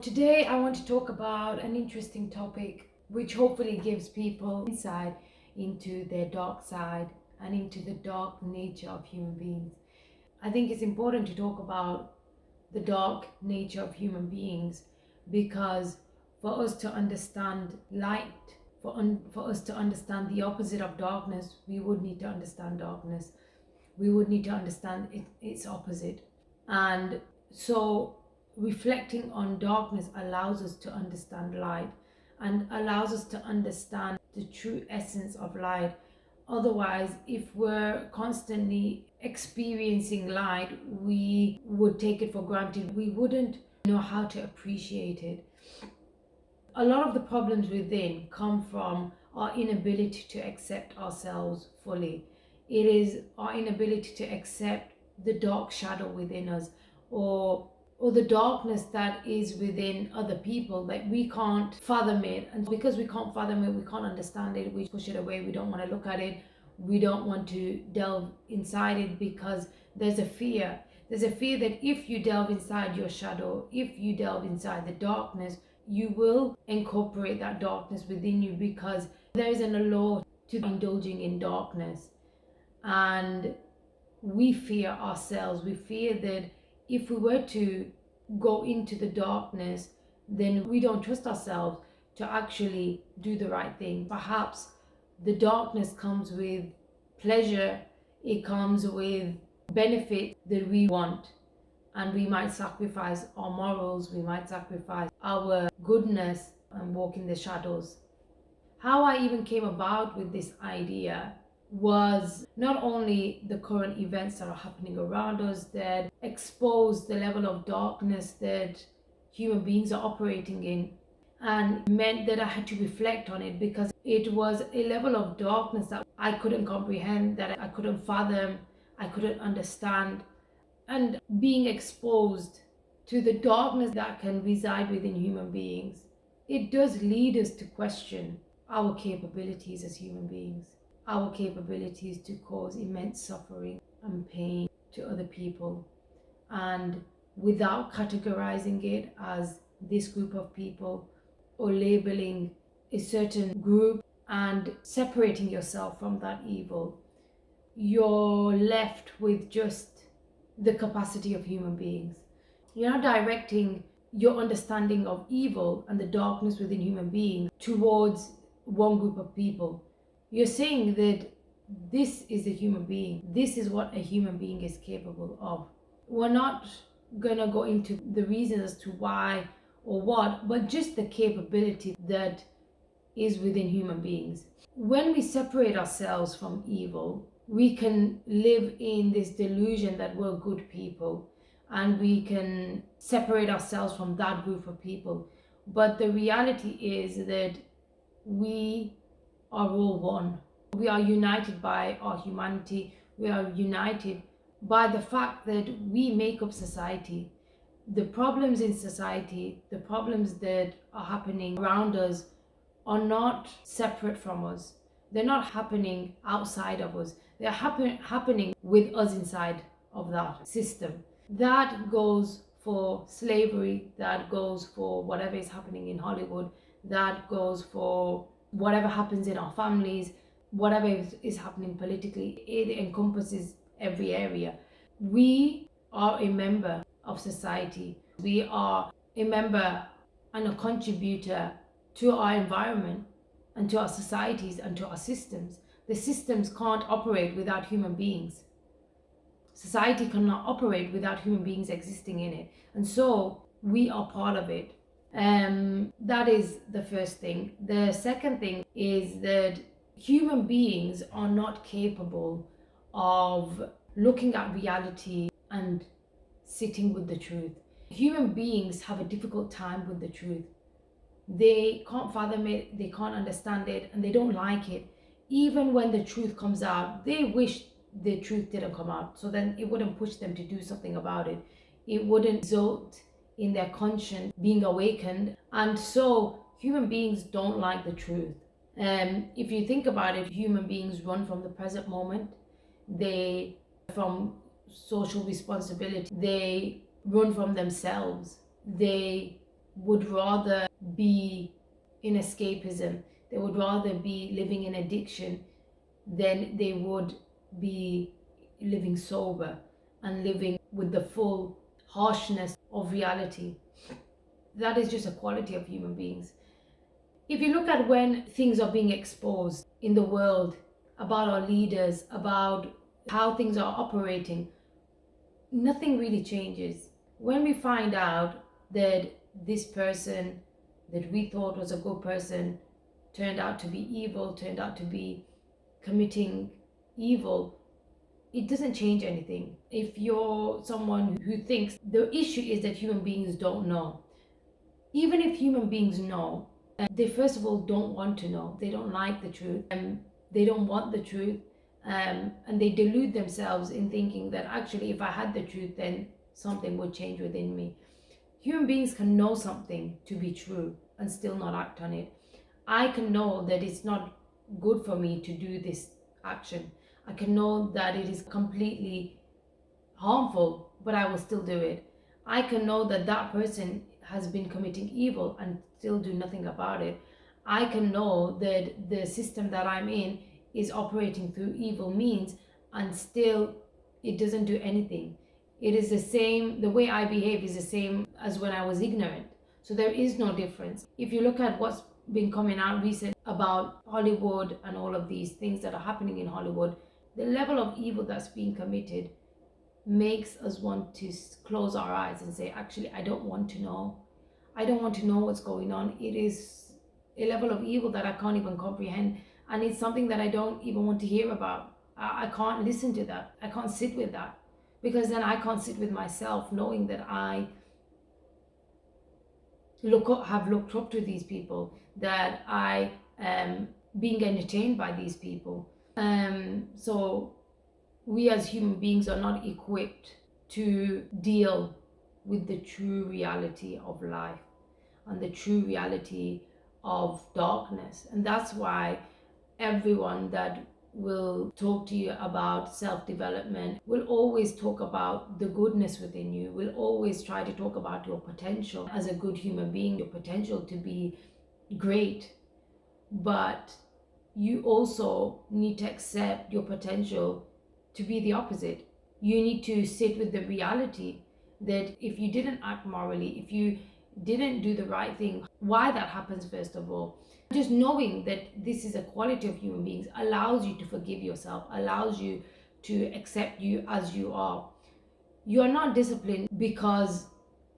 Today, I want to talk about an interesting topic which hopefully gives people insight into their dark side and into the dark nature of human beings. I think it's important to talk about the dark nature of human beings because for us to understand light, for us to understand the opposite of darkness, we would need to understand darkness. We would need to understand its opposite. And so reflecting on darkness allows us to understand light and allows us to understand the true essence of light. Otherwise, if we're constantly experiencing light, we would take it for granted. We wouldn't know how to appreciate it. A lot of the problems within come from our inability to accept ourselves fully. It is our inability to accept the dark shadow within us, or the darkness that is within other people. Like, we can't fathom it, and because we can't fathom it, we can't understand it, we push it away, we don't want to look at it, we don't want to delve inside it because there's a fear. There's a fear that if you delve inside your shadow, if you delve inside the darkness, you will incorporate that darkness within you, because there is an allure to indulging in darkness. And we fear ourselves. We fear that if we were to go into the darkness, then we don't trust ourselves to actually do the right thing. Perhaps the darkness comes with pleasure, it comes with benefit that we want, and we might sacrifice our morals, we might sacrifice our goodness and walk in the shadows. How I even came about with this idea was not only the current events that are happening around us that expose the level of darkness that human beings are operating in, and meant that I had to reflect on it, because it was a level of darkness that I couldn't comprehend, that I couldn't fathom, I couldn't understand. And being exposed to the darkness that can reside within human beings, it does lead us to question our capabilities as human beings, our capabilities to cause immense suffering and pain to other people. And without categorizing it as this group of people or labeling a certain group and separating yourself from that evil, you're left with just the capacity of human beings. You're not directing your understanding of evil and the darkness within human beings towards one group of people. You're saying that this is a human being, this is what a human being is capable of. We're not gonna go into the reasons as to why or what, but just the capability that is within human beings. When we separate ourselves from evil, we can live in this delusion that we're good people, and we can separate ourselves from that group of people. But the reality is that we are all one. We are united by our humanity. We are united by the fact that we make up society. The problems in society, the problems that are happening around us, are not separate from us. They're not happening outside of us. They're happening with us inside of that system. That goes for slavery, that goes for whatever is happening in Hollywood, that goes for whatever happens in our families, whatever is happening politically. It encompasses every area. We are a member of society. We are a member and a contributor to our environment and to our societies and to our systems. The systems can't operate without human beings. Society cannot operate without human beings existing in it. And so we are part of it. That is the first thing. The second thing is that human beings are not capable of looking at reality and sitting with the truth. Human beings have a difficult time with the truth. They can't fathom it, they can't understand it, and they don't like it. Even when the truth comes out, they wish the truth didn't come out, so then it wouldn't push them to do something about it. It wouldn't result in their conscience being awakened. And so human beings don't like the truth. If you think about it, human beings run from the present moment. They from social responsibility. They run from themselves. They would rather be in escapism, they would rather be living in addiction than they would be living sober and living with the full harshness of reality. That is just a quality of human beings. If you look at when things are being exposed in the world about our leaders, about how things are operating, nothing really changes. When we find out that this person that we thought was a good person turned out to be evil, turned out to be committing evil, it doesn't change anything. If you're someone who thinks the issue is that human beings don't know, even if human beings know, they first of all don't want to know. They don't like the truth, and they don't want the truth, and they delude themselves in thinking that actually, if I had the truth, then something would change within me. Human beings can know something to be true and still not act on it. I can know that it's not good for me to do this action. I can know that it is completely harmful, but I will still do it. I can know that that person has been committing evil and still do nothing about it. I can know that the system that I'm in is operating through evil means and still it doesn't do anything. It is the same, the way I behave is the same as when I was ignorant. So there is no difference. If you look at what's been coming out recently about Hollywood and all of these things that are happening in Hollywood, the level of evil that's being committed makes us want to close our eyes and say, actually, I don't want to know. I don't want to know what's going on. It is a level of evil that I can't even comprehend. And it's something that I don't even want to hear about. I can't listen to that. I can't sit with that. Because then I can't sit with myself knowing that I have looked up to these people, that I am being entertained by these people. So we as human beings are not equipped to deal with the true reality of life and the true reality of darkness. And that's why everyone that will talk to you about self-development will always talk about the goodness within you, will always try to talk about your potential as a good human being, your potential to be great. But you also need to accept your potential to be the opposite. You need to sit with the reality that if you didn't act morally, if you didn't do the right thing, why that happens first of all. Just knowing that this is a quality of human beings allows you to forgive yourself, allows you to accept you as you are. You are not disciplined because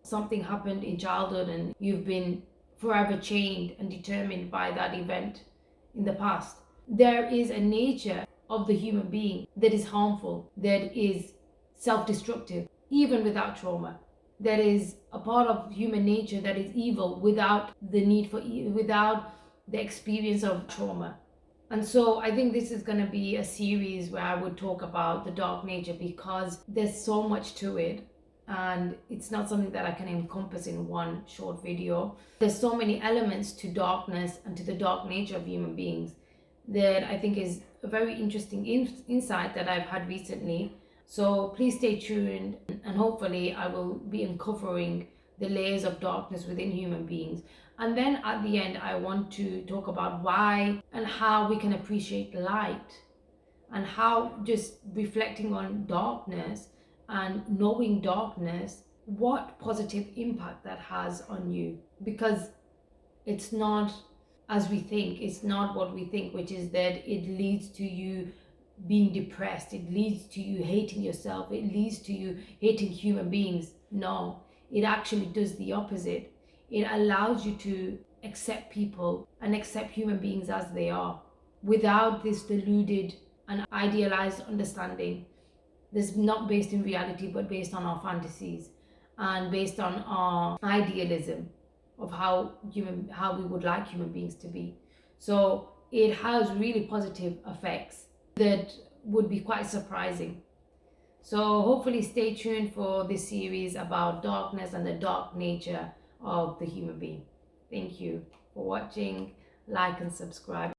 something happened in childhood and you've been forever chained and determined by that event in the past. There is a nature of the human being that is harmful, that is self-destructive, even without trauma. That is a part of human nature that is evil without the need for, without the experience of trauma. And so I think this is going to be a series where I would talk about the dark nature because there's so much to it. And it's not something that I can encompass in one short video. There's so many elements to darkness and to the dark nature of human beings that I think is a very interesting insight that I've had recently. So please stay tuned, and hopefully I will be uncovering the layers of darkness within human beings. And then at the end, I want to talk about why and how we can appreciate light, and how just reflecting on darkness and knowing darkness, what positive impact that has on you. Because it's not as we think, it's not what we think, which is that it leads to you being depressed, it leads to you hating yourself, it leads to you hating human beings. No, it actually does the opposite. It allows you to accept people and accept human beings as they are without this deluded and idealized understanding that's not based in reality but based on our fantasies and based on our idealism of how we would like human beings to be. So it has really positive effects that would be quite surprising. So hopefully stay tuned for this series about darkness and the dark nature of the human being. Thank you for watching. Like and subscribe.